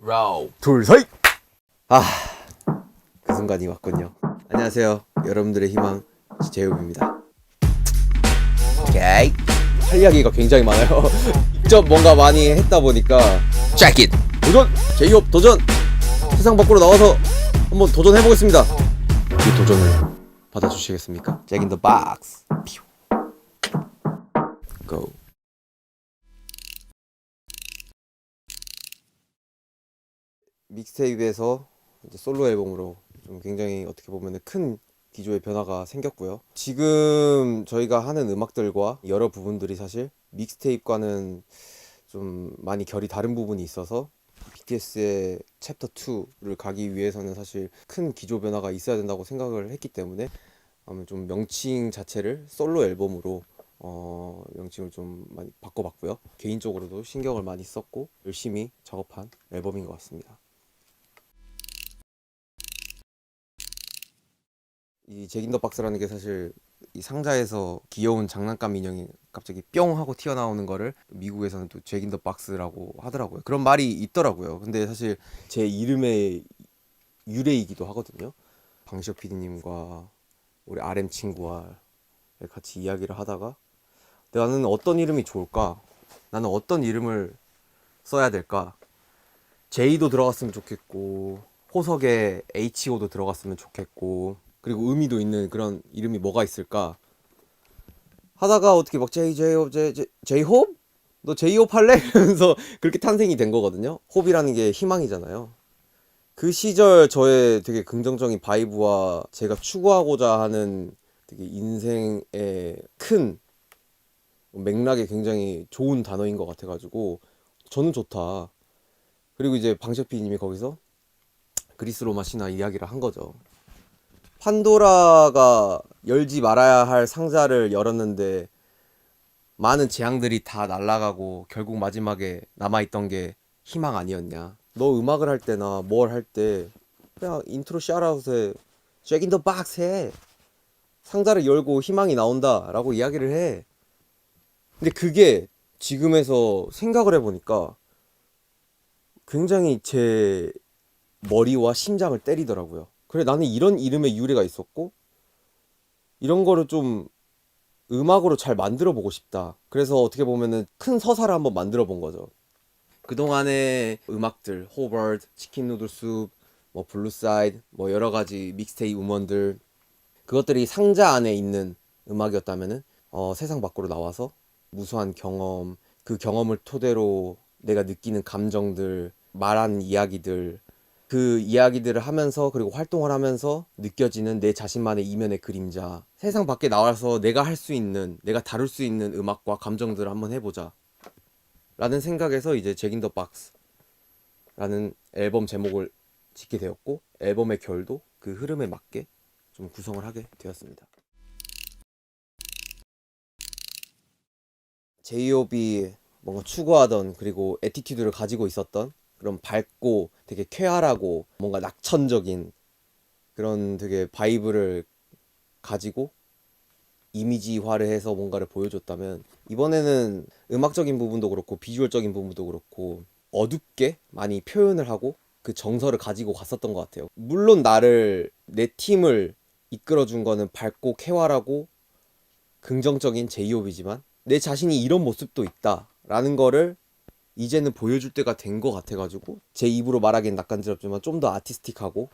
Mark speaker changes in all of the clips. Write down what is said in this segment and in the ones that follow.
Speaker 1: 라우.
Speaker 2: 둘, 셋! 아, 그 순간이 왔군요. 안녕하세요. 여러분들의 희망, 제이홉입니다. 오케이. 할 이야기가 굉장히 많아요. 직접 뭔가 많이 했다 보니까
Speaker 1: Check it.
Speaker 2: 도전! 제이홉 도전! 세상 밖으로 나와서 한번 도전해보겠습니다. 이 도전을 받아주시겠습니까? Jack in the box. Go. 믹스테이프에서 이제 솔로 앨범으로 좀 굉장히 어떻게 보면 큰 기조의 변화가 생겼고요. 지금 저희가 하는 음악들과 여러 부분들이 사실 믹스테이프과는 좀 많이 결이 다른 부분이 있어서 BTS의 챕터 2를 가기 위해서는 사실 큰 기조 변화가 있어야 된다고 생각을 했기 때문에 아마 좀 명칭 자체를 솔로 앨범으로 명칭을 좀 많이 바꿔봤고요. 개인적으로도 신경을 많이 썼고 열심히 작업한 앨범인 것 같습니다. 이 잭인더 박스라는 게 사실 이 상자에서 귀여운 장난감 인형이 갑자기 뿅 하고 튀어나오는 거를 미국에서는 또 잭인더 박스라고 하더라고요. 그런 말이 있더라고요. 근데 사실 제 이름의 유래이기도 하거든요. 방시혁 PD님과 우리 RM 친구와 같이 이야기를 하다가 나는 어떤 이름이 좋을까? 나는 어떤 이름을 써야 될까? J도 들어갔으면 좋겠고 호석에 HO도 들어갔으면 좋겠고 그리고 의미도 있는 그런 이름이 뭐가 있을까 하다가 어떻게 막 제이홉? 너 제이홉 할래? 이러면서 그렇게 탄생이 된 거거든요. 홉이라는 게 희망이잖아요. 그 시절 저의 되게 긍정적인 바이브와 제가 추구하고자 하는 되게 인생의 큰 맥락에 굉장히 좋은 단어인 것 같아가지고 저는 좋다. 그리고 이제 방셰피님이 거기서 그리스 로마 신화 이야기를 한 거죠. 판도라가 열지 말아야 할 상자를 열었는데 많은 재앙들이 다 날아가고 결국 마지막에 남아있던 게 희망 아니었냐. 너 음악을 할 때나 뭘 할 때 그냥 인트로 샤라웃에 잭 인 더 박스 해. 상자를 열고 희망이 나온다 라고 이야기를 해. 근데 그게 지금에서 생각을 해보니까 굉장히 제 머리와 심장을 때리더라고요. 그래 나는 이런 이름의 유래가 있었고 이런 거를 좀 음악으로 잘 만들어 보고 싶다. 그래서 어떻게 보면은 큰 서사를 한번 만들어 본 거죠. 그동안의 음악들, 호버드, 치킨 누들 숲, 뭐 블루사이드, 뭐 여러 가지 믹스테이프 음원들 그것들이 상자 안에 있는 음악이었다면은 세상 밖으로 나와서 무수한 경험, 그 경험을 토대로 내가 느끼는 감정들, 말하는 이야기들 그 이야기들을 하면서 그리고 활동을 하면서 느껴지는 내 자신만의 이면의 그림자 세상 밖에 나와서 내가 할 수 있는 내가 다룰 수 있는 음악과 감정들을 한번 해보자 라는 생각에서 이제 잭 인 더 박스라는 앨범 제목을 짓게 되었고 앨범의 결도 그 흐름에 맞게 좀 구성을 하게 되었습니다. 제이홉이 뭔가 추구하던 그리고 애티튜드를 가지고 있었던 그런 밝고 되게 쾌활하고 뭔가 낙천적인 그런 되게 바이브를 가지고 이미지화를 해서 뭔가를 보여줬다면 이번에는 음악적인 부분도 그렇고 비주얼적인 부분도 그렇고 어둡게 많이 표현을 하고 그 정서를 가지고 갔었던 것 같아요. 물론 나를 내 팀을 이끌어준 거는 밝고 쾌활하고 긍정적인 제이홉이지만 내 자신이 이런 모습도 있다 라는 거를 이제는 보여줄 때가 된 것 같아가지고 제 입으로 말하기엔 낯간지럽지만 좀 더 아티스틱하고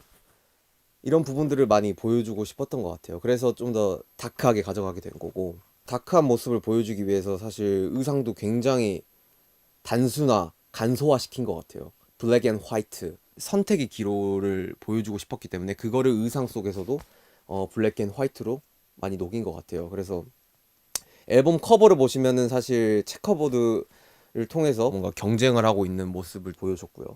Speaker 2: 이런 부분들을 많이 보여주고 싶었던 것 같아요. 그래서 좀 더 다크하게 가져가게 된 거고 다크한 모습을 보여주기 위해서 사실 의상도 굉장히 단순화, 간소화시킨 것 같아요. 블랙 앤 화이트 선택의 기로를 보여주고 싶었기 때문에 그거를 의상 속에서도 블랙 앤 화이트로 많이 녹인 것 같아요. 그래서 앨범 커버를 보시면은 사실 체커보드를 통해서 뭔가 경쟁을 하고 있는 모습을 보여줬고요.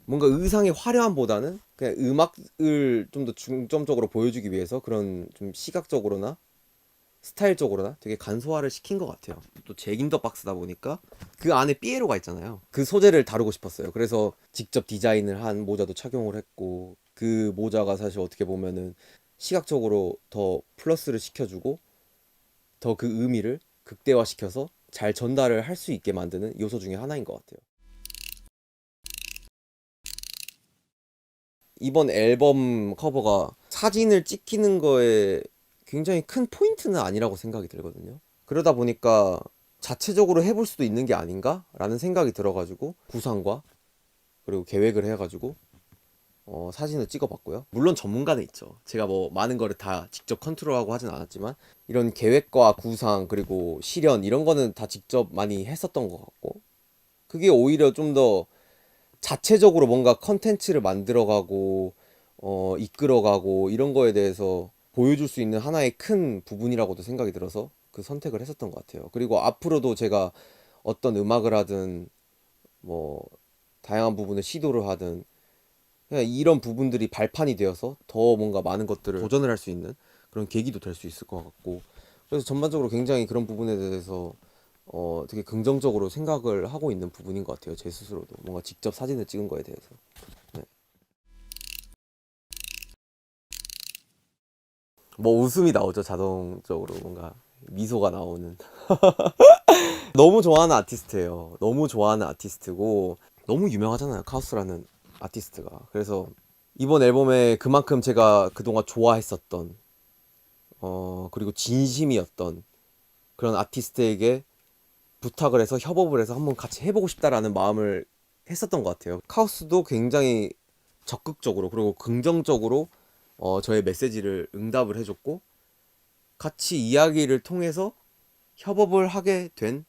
Speaker 2: 뭔가 의상의 화려함보다는 그냥 음악을 좀 더 중점적으로 보여주기 위해서 그런 좀 시각적으로나 스타일적으로나 되게 간소화를 시킨 것 같아요. 또 잭인더 박스다 보니까 그 안에 삐에로가 있잖아요. 그 소재를 다루고 싶었어요. 그래서 직접 디자인을 한 모자도 착용을 했고 그 모자가 사실 어떻게 보면은 시각적으로 더 플러스를 시켜주고 더 그 의미를 극대화시켜서 잘 전달을 할 수 있게 만드는 요소 중에 하나인 것 같아요. 이번 앨범 커버가 사진을 찍히는 거에 굉장히 큰 포인트는 아니라고 생각이 들거든요. 그러다 보니까 자체적으로 해볼 수도 있는 게 아닌가? 라는 생각이 들어가지고 구상과 그리고 계획을 해가지고 사진을 찍어봤고요. 물론 전문가는 있죠. 제가 뭐 많은 거를 다 직접 컨트롤하고 하진 않았지만 이런 계획과 구상 그리고 실현 이런 거는 다 직접 많이 했었던 것 같고 그게 오히려 좀 더 자체적으로 뭔가 컨텐츠를 만들어가고 이끌어가고 이런 거에 대해서 보여줄 수 있는 하나의 큰 부분이라고도 생각이 들어서 그 선택을 했었던 것 같아요. 그리고 앞으로도 제가 어떤 음악을 하든 뭐 다양한 부분을 시도를 하든 그냥 이런 부분들이 발판이 되어서 더 뭔가 많은 것들을 도전을 할 수 있는 그런 계기도 될 수 있을 것 같고 그래서 전반적으로 굉장히 그런 부분에 대해서 되게 긍정적으로 생각을 하고 있는 부분인 것 같아요. 제 스스로도 뭔가 직접 사진을 찍은 거에 대해서. 네. 뭐 웃음이 나오죠. 자동적으로 뭔가 미소가 나오는. 너무 좋아하는 아티스트예요. 너무 좋아하는 아티스트고 너무 유명하잖아요. 카우스라는 아티스트가. 그래서 이번 앨범에 그만큼 제가 그동안 좋아했었던 그리고 진심이었던 그런 아티스트에게 부탁을 해서 협업을 해서 한번 같이 해보고 싶다라는 마음을 했었던 것 같아요. 카우스도 굉장히 적극적으로 그리고 긍정적으로 저의 메시지를 응답을 해줬고 같이 이야기를 통해서 협업을 하게 된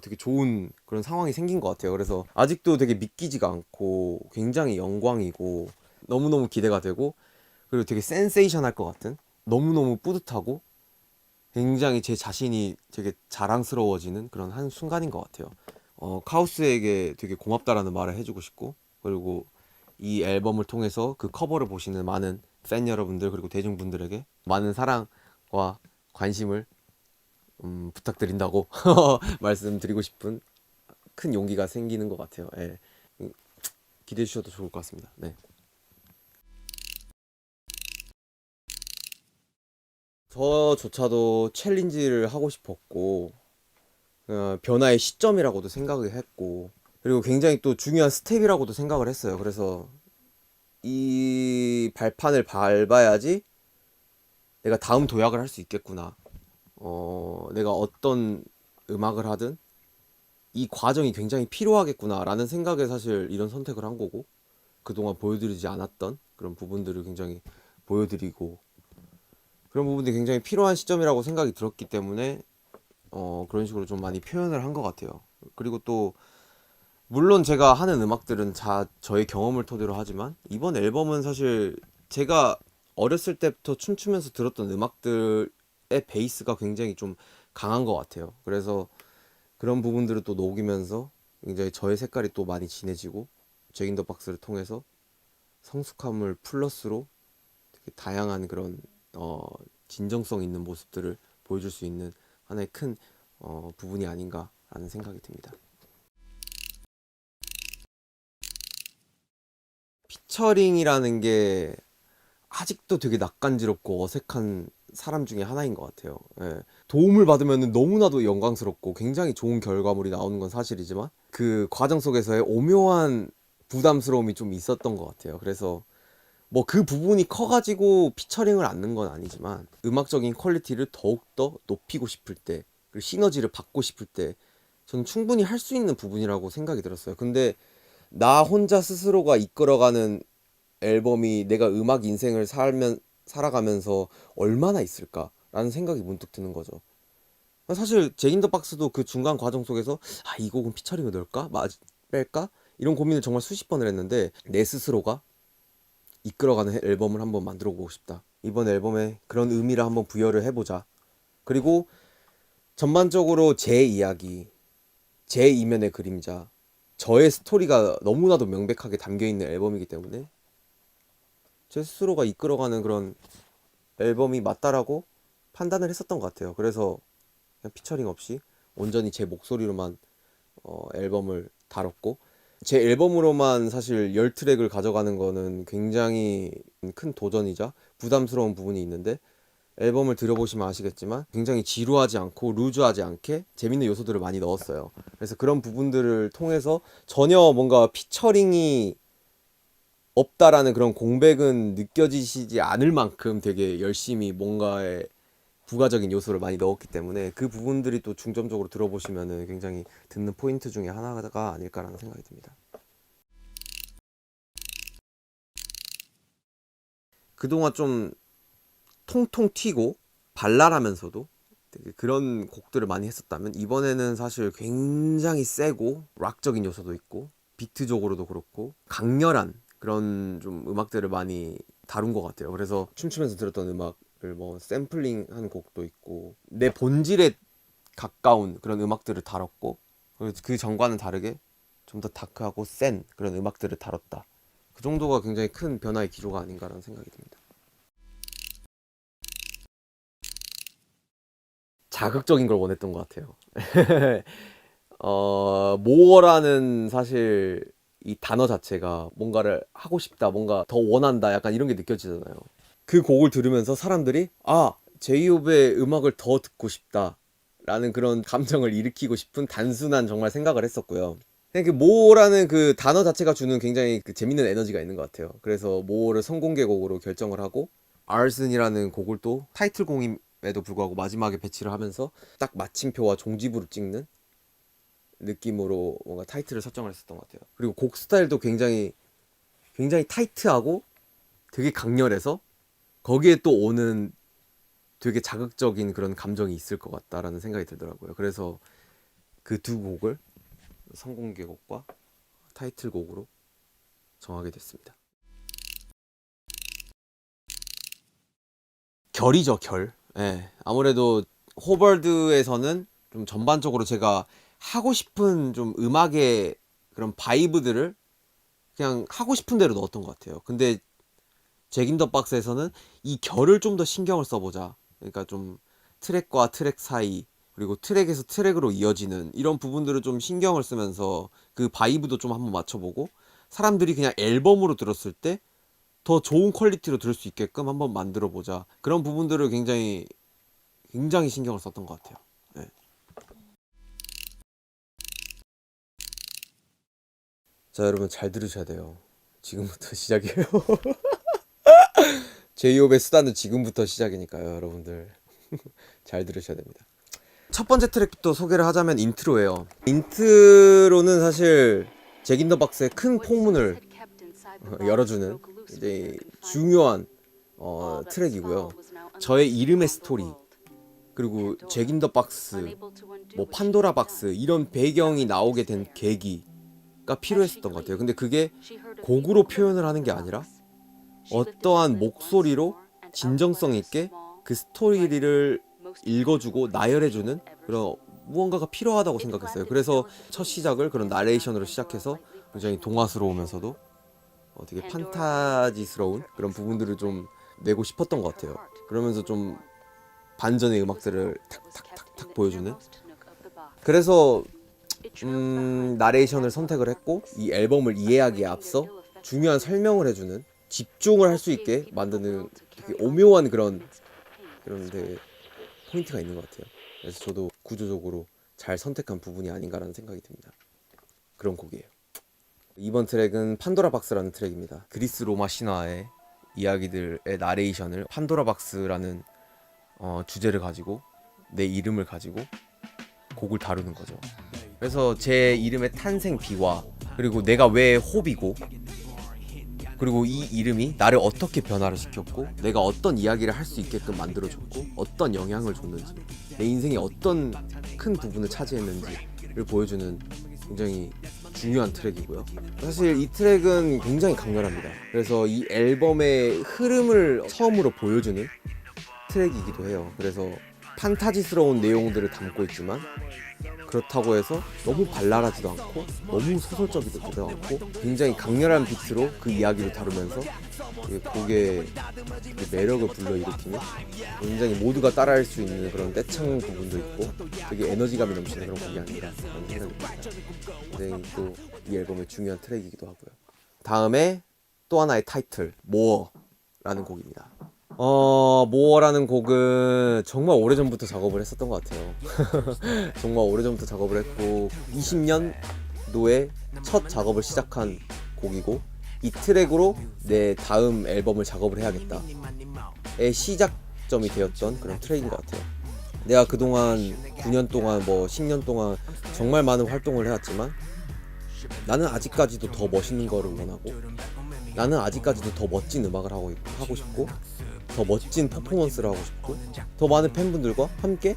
Speaker 2: 되게 좋은 그런 상황이 생긴 것 같아요. 그래서 아직도 되게 믿기지가 않고 굉장히 영광이고 너무너무 기대가 되고 그리고 되게 센세이션할 것 같은 너무너무 뿌듯하고 굉장히 제 자신이 되게 자랑스러워지는 그런 한 순간인 것 같아요. 카우스에게 되게 고맙다라는 말을 해주고 싶고 그리고 이 앨범을 통해서 그 커버를 보시는 많은 팬 여러분들 그리고 대중분들에게 많은 사랑과 관심을 부탁드린다고 말씀드리고 싶은 큰 용기가 생기는 것 같아요. 예. 기대해 주셔도 좋을 것 같습니다. 네. 저조차도 챌린지를 하고 싶었고 변화의 시점이라고도 생각을 했고 그리고 굉장히 또 중요한 스텝이라고도 생각을 했어요. 그래서 이 발판을 밟아야지 내가 다음 도약을 할 수 있겠구나. 내가 어떤 음악을 하든 이 과정이 굉장히 필요하겠구나라는 생각에 사실 이런 선택을 한 거고 그동안 보여드리지 않았던 그런 부분들을 굉장히 보여드리고 그런 부분들이 굉장히 필요한 시점이라고 생각이 들었기 때문에 그런 식으로 좀 많이 표현을 한 것 같아요. 그리고 또 물론 제가 하는 음악들은 저의 경험을 토대로 하지만 이번 앨범은 사실 제가 어렸을 때부터 춤추면서 들었던 음악들의 베이스가 굉장히 좀 강한 것 같아요. 그래서 그런 부분들을 또 녹이면서 굉장히 저의 색깔이 또 많이 진해지고 잭 인 더 박스를 통해서 성숙함을 플러스로 되게 다양한 그런 어, 진정성 있는 모습들을 보여줄 수 있는 하나의 큰 부분이 아닌가라는 생각이 듭니다. 피처링이라는 게 아직도 되게 낯간지럽고 어색한 사람 중에 하나인 것 같아요. 예. 도움을 받으면 너무나도 영광스럽고 굉장히 좋은 결과물이 나오는 건 사실이지만 그 과정 속에서의 오묘한 부담스러움이 좀 있었던 것 같아요. 그래서 뭐 그 부분이 커가지고 피처링을 안 넣은 건 아니지만 음악적인 퀄리티를 더욱더 높이고 싶을 때 그리고 시너지를 받고 싶을 때 저는 충분히 할 수 있는 부분이라고 생각이 들었어요. 근데 나 혼자 스스로가 이끌어가는 앨범이 내가 음악 인생을 살아가면서 얼마나 있을까라는 생각이 문득 드는 거죠. 사실 잭인더 박스도 그 중간 과정 속에서 이 곡은 피처링을 넣을까? 뺄까? 이런 고민을 정말 수십 번을 했는데 내 스스로가 이끌어가는 앨범을 한번 만들어 보고 싶다. 이번 앨범에 그런 의미를 한번 부여를 해보자. 그리고 전반적으로 제 이야기, 제 이면의 그림자, 저의 스토리가 너무나도 명백하게 담겨있는 앨범이기 때문에 제 스스로가 이끌어가는 그런 앨범이 맞다라고 판단을 했었던 것 같아요. 그래서 그냥 피처링 없이 온전히 제 목소리로만 앨범을 다뤘고 제 앨범으로만 사실 10트랙을 가져가는 거는 굉장히 큰 도전이자 부담스러운 부분이 있는데 앨범을 들어보시면 아시겠지만 굉장히 지루하지 않고 루즈하지 않게 재밌는 요소들을 많이 넣었어요. 그래서 그런 부분들을 통해서 전혀 뭔가 피처링이 없다라는 그런 공백은 느껴지시지 않을 만큼 되게 열심히 뭔가에 부가적인 요소를 많이 넣었기 때문에 그 부분들이 또 중점적으로 들어보시면은 굉장히 듣는 포인트 중에 하나가 아닐까라는 생각이 듭니다. 그동안 좀 통통 튀고 발랄하면서도 되게 그런 곡들을 많이 했었다면 이번에는 사실 굉장히 세고 락적인 요소도 있고 비트적으로도 그렇고 강렬한 그런 좀 음악들을 많이 다룬 것 같아요. 그래서 춤추면서 들었던 음악을 뭐 샘플링한 곡도 있고 내 본질에 가까운 그런 음악들을 다뤘고 그 전과는 다르게 좀 더 다크하고 센 그런 음악들을 다뤘다. 그 정도가 굉장히 큰 변화의 기조가 아닌가라는 생각이 듭니다. 자극적인 걸 원했던 것 같아요. 모어라는 사실 이 단어 자체가 뭔가를 하고 싶다, 뭔가 더 원한다, 약간 이런 게 느껴지잖아요. 그 곡을 들으면서 사람들이 제이홉의 음악을 더 듣고 싶다 라는 그런 감정을 일으키고 싶은 단순한 정말 생각을 했었고요. 그냥 그 모어라는 그 단어 자체가 주는 굉장히 그 재밌는 에너지가 있는 것 같아요. 그래서 모어를 선공개곡으로 결정을 하고 아슨이라는 곡을 또 타이틀곡임에도 불구하고 마지막에 배치를 하면서 딱 마침표와 종지부를 찍는 느낌으로 뭔가 타이틀을 설정을 했었던 것 같아요. 그리고 곡 스타일도 굉장히 타이트하고 되게 강렬해서 거기에 또 오는 되게 자극적인 그런 감정이 있을 것 같다라는 생각이 들더라고요. 그래서 그 두 곡을 선공개곡과 타이틀곡으로 정하게 됐습니다. 결이죠, 결. 예. 아무래도 호벌드에서는 좀 전반적으로 제가 하고 싶은 좀 음악의 그런 바이브들을 그냥 하고 싶은 대로 넣었던 것 같아요. 근데 잭 인 더 박스에서는 이 결을 좀 더 신경을 써보자. 그러니까 좀 트랙과 트랙 사이, 그리고 트랙에서 트랙으로 이어지는 이런 부분들을 좀 신경을 쓰면서 그 바이브도 좀 한번 맞춰보고 사람들이 그냥 앨범으로 들었을 때 더 좋은 퀄리티로 들을 수 있게끔 한번 만들어 보자. 그런 부분들을 굉장히 신경을 썼던 것 같아요. 네. 자, 여러분 잘 들으셔야 돼요. 지금부터 시작이에요. 제이홉의 수단은 지금부터 시작이니까요, 여러분들. 잘 들으셔야 됩니다. 첫 번째 트랙부터 소개를 하자면 인트로예요. 인트로는 사실 잭 인 더 박스의 큰 폭문을 열어주는 이제 중요한 트랙이고요. 저의 이름의 스토리, 그리고 잭 인 더 박스, 뭐 판도라 박스 이런 배경이 나오게 된 계기가 필요했었던 것 같아요. 근데 그게 곡으로 표현을 하는 게 아니라 어떠한 목소리로 진정성 있게 그 스토리를 읽어주고 나열해주는 그런 무언가가 필요하다고 생각했어요. 그래서 첫 시작을 그런 나레이션으로 시작해서 굉장히 동화스러우면서도 되게 판타지스러운 그런 부분들을 좀 내고 싶었던 것 같아요. 그러면서 좀 반전의 음악들을 탁탁탁탁 보여주는. 그래서 나레이션을 선택을 했고 이 앨범을 이해하기에 앞서 중요한 설명을 해주는, 집중을 할 수 있게 만드는 되게 오묘한 그런 되게 포인트가 있는 것 같아요. 그래서 저도 구조적으로 잘 선택한 부분이 아닌가라는 생각이 듭니다. 그런 곡이에요. 이번 트랙은 판도라 박스라는 트랙입니다. 그리스 로마 신화의 이야기들의 나레이션을 판도라 박스라는 주제를 가지고 내 이름을 가지고 곡을 다루는 거죠. 그래서 제 이름의 탄생 비화, 그리고 내가 왜 호비고, 그리고 이 이름이 나를 어떻게 변화를 시켰고 내가 어떤 이야기를 할 수 있게끔 만들어줬고 어떤 영향을 줬는지, 내 인생에 어떤 큰 부분을 차지했는지를 보여주는 굉장히 중요한 트랙이고요. 사실 이 트랙은 굉장히 강렬합니다. 그래서 이 앨범의 흐름을 처음으로 보여주는 트랙이기도 해요. 그래서 판타지스러운 내용들을 담고 있지만 그렇다고 해서 너무 발랄하지도 않고 너무 소설적이지도 않고 굉장히 강렬한 비트로 그 이야기를 다루면서 곡의 매력을 불러일으키는, 굉장히 모두가 따라할 수 있는 그런 떼창 부분도 있고 되게 에너지감이 넘치는 그런 곡이 아닌가 라는 생각이 듭니다. 굉장히 또 이 앨범의 중요한 트랙이기도 하고요. 다음에 또 하나의 타이틀, 모어라는 곡입니다. 모어라는 곡은 정말 오래전부터 작업을 했었던 것 같아요. 정말 오래전부터 작업을 했고 20년도에 첫 작업을 시작한 곡이고 이 트랙으로 내 다음 앨범을 작업을 해야겠다의 시작점이 되었던 그런 트랙인 것 같아요. 내가 그동안 9년 동안 10년 동안 정말 많은 활동을 해왔지만 나는 아직까지도 더 멋있는 거를 원하고, 나는 아직까지도 더 멋진 음악을 하고 싶고, 더 멋진 퍼포먼스를 하고 싶고, 더 많은 팬분들과 함께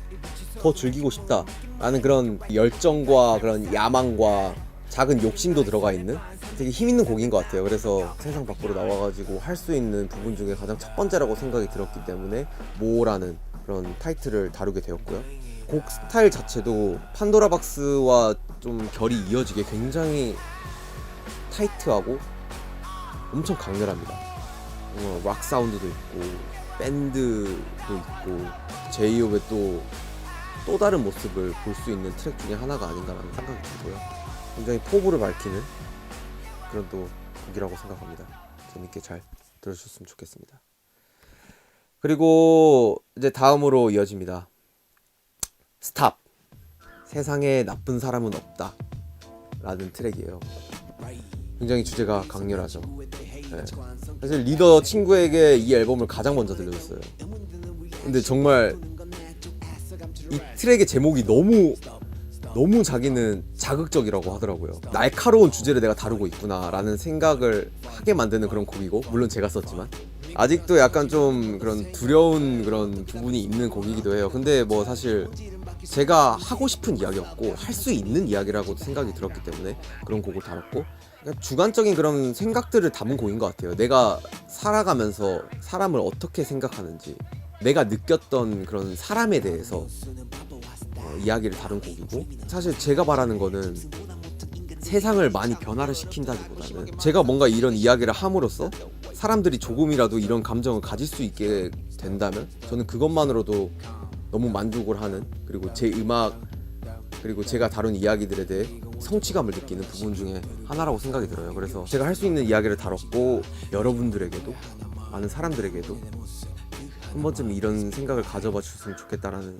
Speaker 2: 더 즐기고 싶다라는 그런 열정과 그런 야망과 작은 욕심도 들어가 있는 되게 힘있는 곡인 것 같아요. 그래서 세상 밖으로 나와가지고 할 수 있는 부분 중에 가장 첫 번째라고 생각이 들었기 때문에 모라는 그런 타이틀을 다루게 되었고요. 곡 스타일 자체도 판도라박스와 좀 결이 이어지게 굉장히 타이트하고 엄청 강렬합니다. 락 사운드도 있고 밴드도 있고 제이홉의 또 다른 모습을 볼 수 있는 트랙 중에 하나가 아닌가라는 생각이 들고요. 굉장히 포부를 밝히는 그런 또 곡이라고 생각합니다. 재밌게 잘 들어주셨으면 좋겠습니다. 그리고 이제 다음으로 이어집니다. 스탑. 세상에 나쁜 사람은 없다 라는 트랙이에요. 굉장히 주제가 강렬하죠. 네. 사실 리더 친구에게 이 앨범을 가장 먼저 들려줬어요. 근데 정말 이 트랙의 제목이 너무 자기는 자극적이라고 하더라고요. 날카로운 주제를 내가 다루고 있구나 라는 생각을 하게 만드는 그런 곡이고, 물론 제가 썼지만 아직도 약간 좀 그런 두려운 그런 부분이 있는 곡이기도 해요. 근데 사실 제가 하고 싶은 이야기였고 할 수 있는 이야기라고 생각이 들었기 때문에 그런 곡을 다뤘고, 주관적인 그런 생각들을 담은 곡인 것 같아요. 내가 살아가면서 사람을 어떻게 생각하는지, 내가 느꼈던 그런 사람에 대해서 이야기를 다룬 곡이고, 사실 제가 바라는 거는 세상을 많이 변화를 시킨다기보다는 제가 뭔가 이런 이야기를 함으로써 사람들이 조금이라도 이런 감정을 가질 수 있게 된다면 저는 그것만으로도 너무 만족을 하는, 그리고 제 음악 그리고 제가 다룬 이야기들에 대해 성취감을 느끼는 부분 중에 하나라고 생각이 들어요. 그래서 제가 할 수 있는 이야기를 다뤘고, 여러분들에게도, 많은 사람들에게도 한 번쯤 이런 생각을 가져봐 주셨으면 좋겠다라는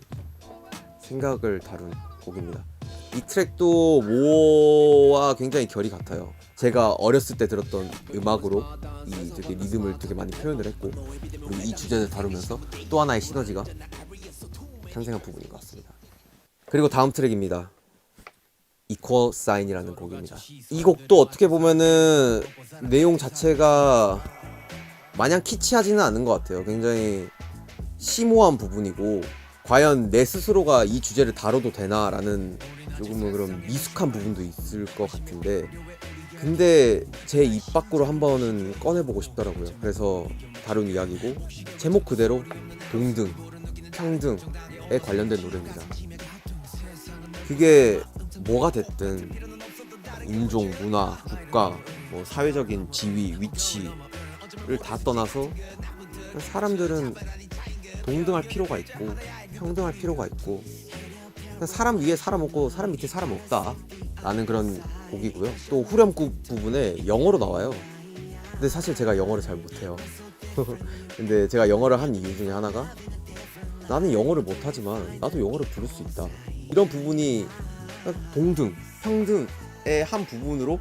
Speaker 2: 생각을 다룬 곡입니다. 이 트랙도 모와 굉장히 결이 같아요. 제가 어렸을 때 들었던 음악으로 이 되게 리듬을 되게 많이 표현을 했고, 그리고 이 주제를 다루면서 또 하나의 시너지가 탄생한 부분인 것 같습니다. 그리고 다음 트랙입니다. Equal Sign이라는 곡입니다. 이 곡도 어떻게 보면은 내용 자체가 마냥 키치하지는 않은 것 같아요. 굉장히 심오한 부분이고, 과연 내 스스로가 이 주제를 다뤄도 되나라는 조금은 그런 미숙한 부분도 있을 것 같은데, 근데 제 입 밖으로 한 번은 꺼내보고 싶더라고요. 그래서 다룬 이야기고, 제목 그대로 동등, 평등에 관련된 노래입니다. 그게 뭐가 됐든 인종, 문화, 국가, 사회적인 지위, 위치를 다 떠나서 사람들은 동등할 필요가 있고 평등할 필요가 있고, 사람 위에 사람 없고 사람 밑에 사람 없다 라는 그런 곡이고요. 또 후렴구 부분에 영어로 나와요. 근데 사실 제가 영어를 잘 못해요. 근데 제가 영어를 한 이유 중에 하나가, 나는 영어를 못하지만 나도 영어를 부를 수 있다, 이런 부분이 동등, 평등의 한 부분으로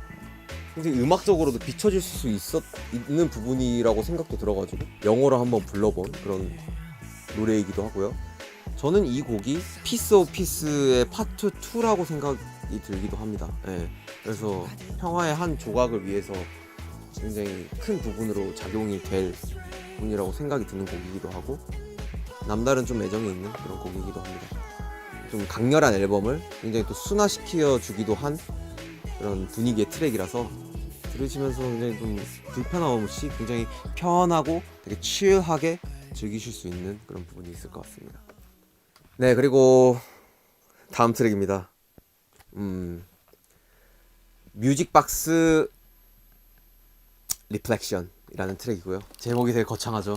Speaker 2: 굉장히 음악적으로도 비춰질 수 있는 부분이라고 생각도 들어가지고 영어로 한번 불러본 그런 노래이기도 하고요. 저는 이 곡이 Piece of Peace의 파트 2라고 생각이 들기도 합니다. 네. 그래서 평화의 한 조각을 위해서 굉장히 큰 부분으로 작용이 될 부분이라고 생각이 드는 곡이기도 하고, 남다른 좀 애정이 있는 그런 곡이기도 합니다. 좀 강렬한 앨범을 굉장히 또 순화시켜 주기도 한 그런 분위기의 트랙이라서 들으시면서 굉장히 좀 불편함 없이 굉장히 편하고 되게 칠하게 즐기실 수 있는 그런 부분이 있을 것 같습니다. 네, 그리고 다음 트랙입니다. 뮤직박스 리플렉션이라는 트랙이고요. 제목이 되게 거창하죠.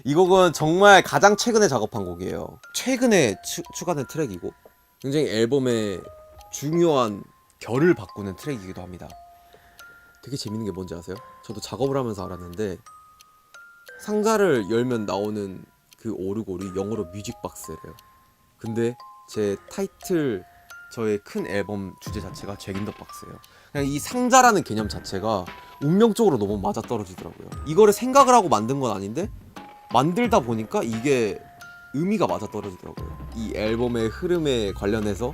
Speaker 2: 이 곡은 정말 가장 최근에 작업한 곡이에요. 최근에 추가된 트랙이고, 굉장히 앨범의 중요한 결을 바꾸는 트랙이기도 합니다. 되게 재밌는 게 뭔지 아세요? 저도 작업을 하면서 알았는데, 상자를 열면 나오는 그 오르골이 영어로 뮤직박스래요. 근데 제 타이틀, 저의 큰 앨범 주제 자체가 잭 인 더 박스예요. 그냥 이 상자라는 개념 자체가 운명적으로 너무 맞아떨어지더라고요. 이거를 생각을 하고 만든 건 아닌데 만들다 보니까 이게 의미가 맞아떨어지더라고요. 이 앨범의 흐름에 관련해서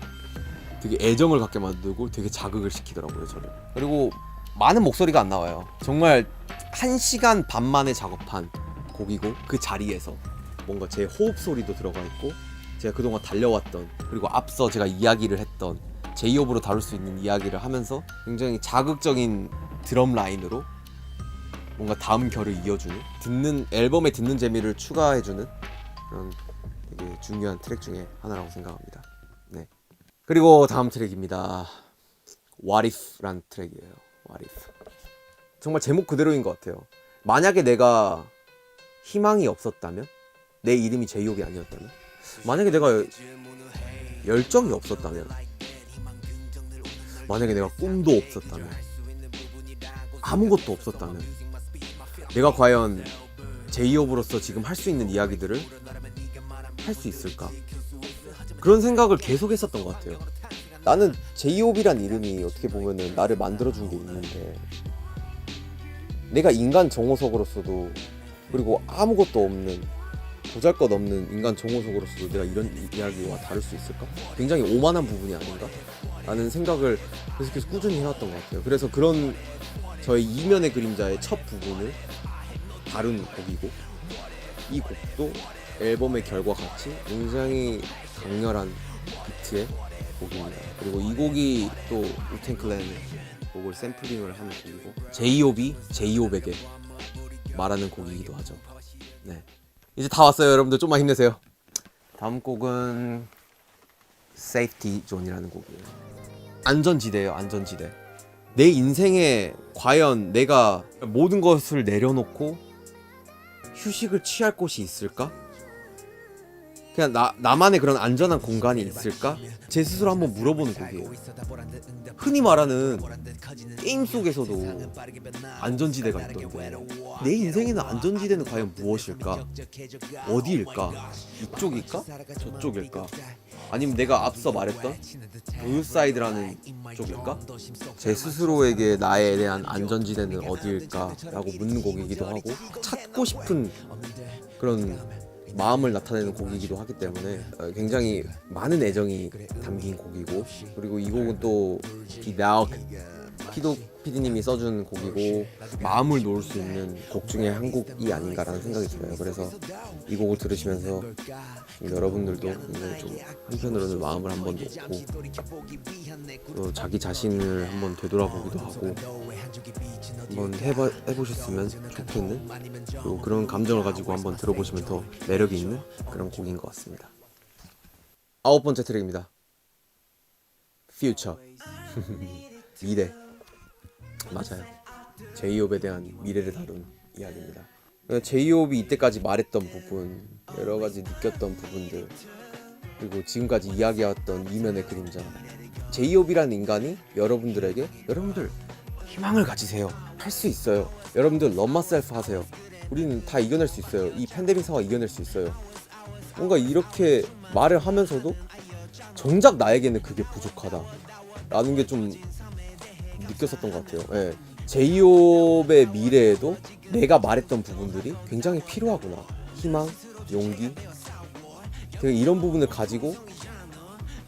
Speaker 2: 되게 애정을 갖게 만들고 되게 자극을 시키더라고요, 저를. 그리고 많은 목소리가 안 나와요. 정말 1시간 반 만에 작업한 곡이고, 그 자리에서 뭔가 제 호흡 소리도 들어가 있고, 제가 그동안 달려왔던, 그리고 앞서 제가 이야기를 했던 제이홉으로 다룰 수 있는 이야기를 하면서 굉장히 자극적인 드럼 라인으로 뭔가 다음 결을 이어주는, 앨범에 듣는 재미를 추가해주는 그런 되게 중요한 트랙 중에 하나라고 생각합니다. 네. 그리고 다음 트랙입니다. What If라는 트랙이에요. What If. 정말 제목 그대로인 것 같아요. 만약에 내가 희망이 없었다면, 내 이름이 제이홉이 아니었다면, 만약에 내가 열정이 없었다면, 만약에 내가 꿈도 없었다면, 아무것도 없었다면, 내가 과연 제이홉으로서 지금 할 수 있는 이야기들을 할 수 있을까? 그런 생각을 계속 했었던 것 같아요. 나는 제이홉이란 이름이 어떻게 보면은 나를 만들어준 게 있는데, 내가 인간 정호석으로서도, 그리고 아무것도 없는, 보잘것없는 인간 정호석으로서도 내가 이런 이야기와 다룰 수 있을까? 굉장히 오만한 부분이 아닌가? 라는 생각을 계속해서 꾸준히 해왔던 것 같아요. 그래서 그런 저의 이면의 그림자의 첫 부분을 다룬 곡이고, 이 곡도 앨범의 결과 같이 굉장히 강렬한 비트의 곡입니다. 그리고 이 곡이 또 우텐 클랜의 곡을 샘플링을 한 곡이고, 제이홉이 제이홉에게 말하는 곡이기도 하죠. 네, 이제 다 왔어요. 여러분들 좀만 힘내세요. 다음 곡은 Safety Zone이라는 곡이에요. 안전지대예요. 안전지대. 내 인생에 과연 내가 모든 것을 내려놓고 휴식을 취할 곳이 있을까? 그냥 나만의 그런 안전한 공간이 있을까? 제 스스로 한번 물어보는 곡이에요. 흔히 말하는 게임 속에서도 안전지대가 있던데, 내 인생에는 안전지대는 과연 무엇일까? 어디일까? 이쪽일까? 저쪽일까? 아니면 내가 앞서 말했던 블루사이드라는 쪽일까? 제 스스로에게 나에 대한 안전지대는 어디일까? 라고 묻는 곡이기도 하고, 찾고 싶은 그런 마음을 나타내는 곡이기도 하기 때문에 굉장히 많은 애정이 담긴 곡이고, 그리고 이 곡은 또 피도 PD님이 써준 곡이고, 마음을 놓을 수 있는 곡 중에 한 곡이 아닌가라는 생각이 들어요. 그래서 이 곡을 들으시면서 여러분들도 굉장히 좀 한편으로는 마음을 한번 놓고 또 자기 자신을 한번 되돌아보기도 하고 한번 해보셨으면 좋겠는, 그리고 그런 감정을 가지고 한번 들어보시면 더 매력이 있는 그런 곡인 것 같습니다. 9번째 트랙입니다. Future. 미래. 맞아요. 제이홉에 대한 미래를 다룬 이야기입니다. 제이홉이 이때까지 말했던 부분, 여러 가지 느꼈던 부분들, 그리고 지금까지 이야기해왔던 이면의 그림자. 제이홉이라는 인간이 여러분들에게, 여러분들 희망을 가지세요. 할 수 있어요. 여러분들 love myself 하세요. 우리는 다 이겨낼 수 있어요. 이 팬데믹 상황 이겨낼 수 있어요. 뭔가 이렇게 말을 하면서도 정작 나에게는 그게 부족하다 라는 게 좀 느꼈었던 것 같아요. 예. 제이홉의 미래에도 내가 말했던 부분들이 굉장히 필요하구나. 희망, 용기, 되게 이런 부분을 가지고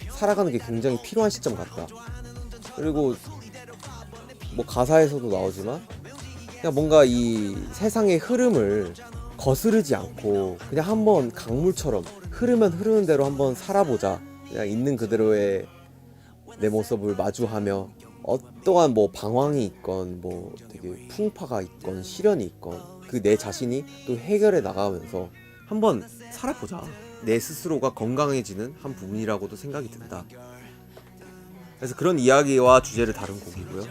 Speaker 2: 살아가는 게 굉장히 필요한 시점 같다. 그리고 뭐 가사에서도 나오지만 그냥 뭔가 이 세상의 흐름을 거스르지 않고 그냥 한번 강물처럼 흐르면 흐르는 대로 한번 살아보자. 그냥 있는 그대로의 내 모습을 마주하며 어떠한 뭐 방황이 있건 뭐 되게 풍파가 있건 시련이 있건 그 내 자신이 또 해결해 나가면서 한번 살아보자. 내 스스로가 건강해지는 한 부분이라고도 생각이 든다. 그래서 그런 이야기와 주제를 다룬 곡이고요.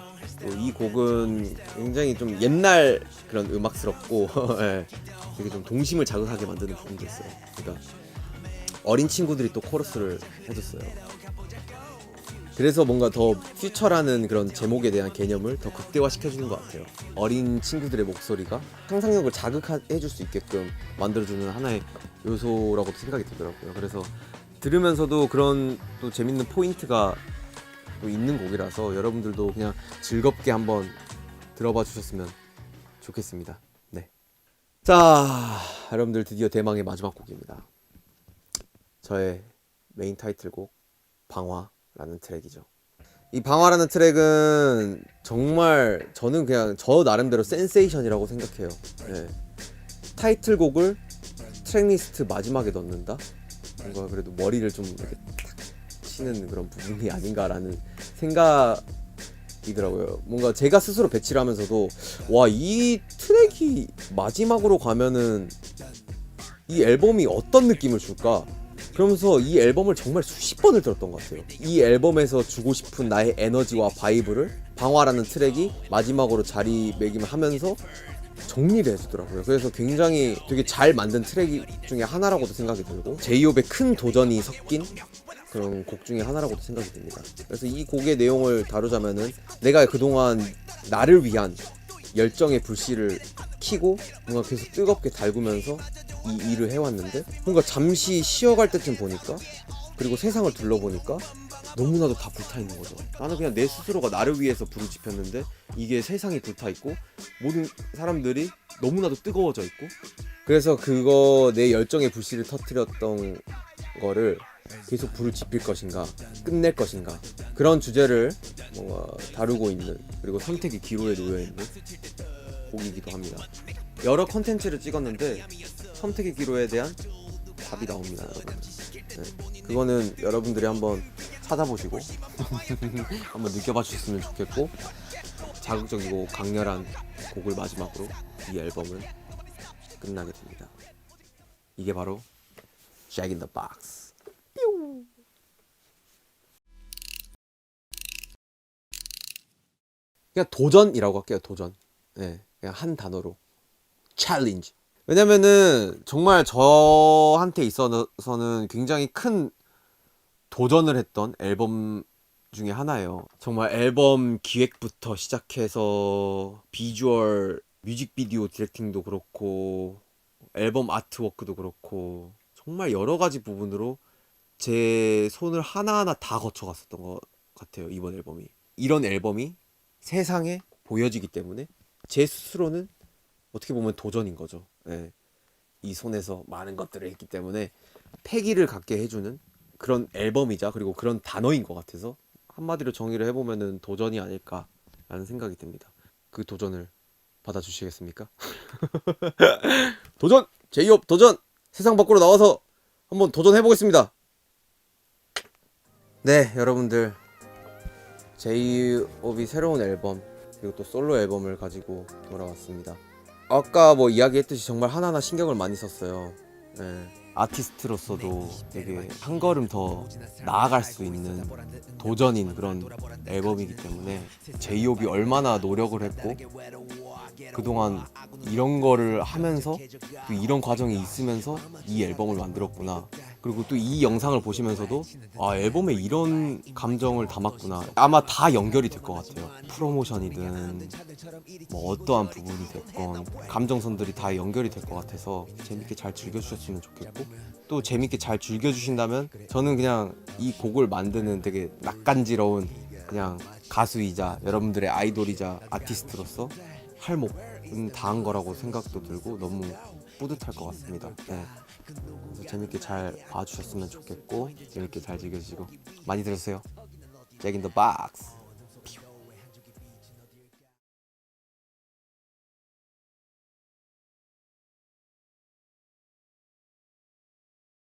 Speaker 2: 또 이 곡은 굉장히 좀 옛날 그런 음악스럽고 예, 되게 좀 동심을 자극하게 만드는 부분도 있어요. 그러니까 어린 친구들이 또 코러스를 해줬어요. 그래서 뭔가 더 퓨처라는 그런 제목에 대한 개념을 더 극대화시켜주는 것 같아요. 어린 친구들의 목소리가 상상력을 자극해줄 수 있게끔 만들어주는 하나의 요소라고도 생각이 들더라고요. 그래서 들으면서도 그런 또 재밌는 포인트가 또 있는 곡이라서 여러분들도 그냥 즐겁게 한번 들어봐 주셨으면 좋겠습니다. 네. 자, 여러분들 드디어 대망의 마지막 곡입니다. 저의 메인 타이틀곡 방화라는 트랙이죠. 이 방화라는 트랙은 정말 저는 그냥 저 나름대로 센세이션이라고 생각해요. 네. 타이틀곡을 트랙리스트 마지막에 넣는다? 뭔가 그래도 머리를 좀 이렇게 탁 치는 그런 부분이 아닌가라는 생각이더라고요. 뭔가 제가 스스로 배치를 하면서도 와, 이 트랙이 마지막으로 가면은 이 앨범이 어떤 느낌을 줄까? 그러면서 이 앨범을 정말 수십 번을 들었던 것 같아요. 이 앨범에서 주고 싶은 나의 에너지와 바이브를 방화라는 트랙이 마지막으로 자리매김을 하면서 정리를 해주더라고요. 그래서 굉장히 되게 잘 만든 트랙 중에 하나라고도 생각이 들고 제이홉의 큰 도전이 섞인 그런 곡 중에 하나라고도 생각이 듭니다. 그래서 이 곡의 내용을 다루자면은 내가 그동안 나를 위한 열정의 불씨를 켜고 뭔가 계속 뜨겁게 달구면서 이 일을 해왔는데 뭔가 잠시 쉬어갈 때쯤 보니까 그리고 세상을 둘러보니까 너무나도 다 불타있는 거죠. 나는 그냥 내 스스로가 나를 위해서 불을 지폈는데 이게 세상이 불타있고 모든 사람들이 너무나도 뜨거워져 있고 그래서 그거 내 열정의 불씨를 터뜨렸던 거를 계속 불을 지필 것인가 끝낼 것인가 그런 주제를 뭔가 다루고 있는 그리고 선택의 기로에 놓여있는 곡이기도 합니다. 여러 컨텐츠를 찍었는데 선택의 기로에 대한 답이 나옵니다, 여러분. 네, 그거는 여러분들이 한번 찾아보시고 한번 느껴봐 주셨으면 좋겠고 자극적이고 강렬한 곡을 마지막으로 이 앨범은 끝나게 됩니다. 이게 바로 Jack in the Box. 그냥 도전이라고 할게요. 도전. 네, 그냥 한 단어로 챌린지. 왜냐면은 정말 저한테 있어서는 굉장히 큰 도전을 했던 앨범 중에 하나예요. 정말 앨범 기획부터 시작해서 비주얼, 뮤직비디오 디렉팅도 그렇고 앨범 아트워크도 그렇고 정말 여러 가지 부분으로 제 손을 하나하나 다 거쳐갔었던 것 같아요. 이번 앨범이. 이런 앨범이 세상에 보여지기 때문에 제 스스로는 어떻게 보면 도전인 거죠. 예. 이 손에서 많은 것들을 했기 때문에 패기를 갖게 해주는 그런 앨범이자 그리고 그런 단어인 것 같아서 한마디로 정의를 해보면은 도전이 아닐까라는 생각이 듭니다. 그 도전을 받아주시겠습니까? 도전! 제이홉 도전! 세상 밖으로 나와서 한번 도전해보겠습니다. 네, 여러분들 제이홉이 새로운 앨범 그리고 또 솔로 앨범을 가지고 돌아왔습니다. 아까 뭐 이야기했듯이 정말 하나하나 신경을 많이 썼어요. 네. 아티스트로서도 되게 한 걸음 더 나아갈 수 있는 도전인 그런 앨범이기 때문에 제이홉이 얼마나 노력을 했고 그동안 이런 거를 하면서 또 이런 과정이 있으면서 이 앨범을 만들었구나. 그리고 또 이 영상을 보시면서도 아, 앨범에 이런 감정을 담았구나. 아마 다 연결이 될 것 같아요. 프로모션이든 뭐 어떠한 부분이 됐건 감정선들이 다 연결이 될 것 같아서 재밌게 잘 즐겨주셨으면 좋겠고 또 재밌게 잘 즐겨주신다면 저는 그냥 이 곡을 만드는 되게 낯간지러운 그냥 가수이자 여러분들의 아이돌이자 아티스트로서 할 목은 다한 거라고 생각도 들고 너무 뿌듯할 것 같습니다. 네. 그래서 재밌게 잘 봐주셨으면 좋겠고 재밌게 잘 즐겨주시고 많이 들으세요. Jack in the Box.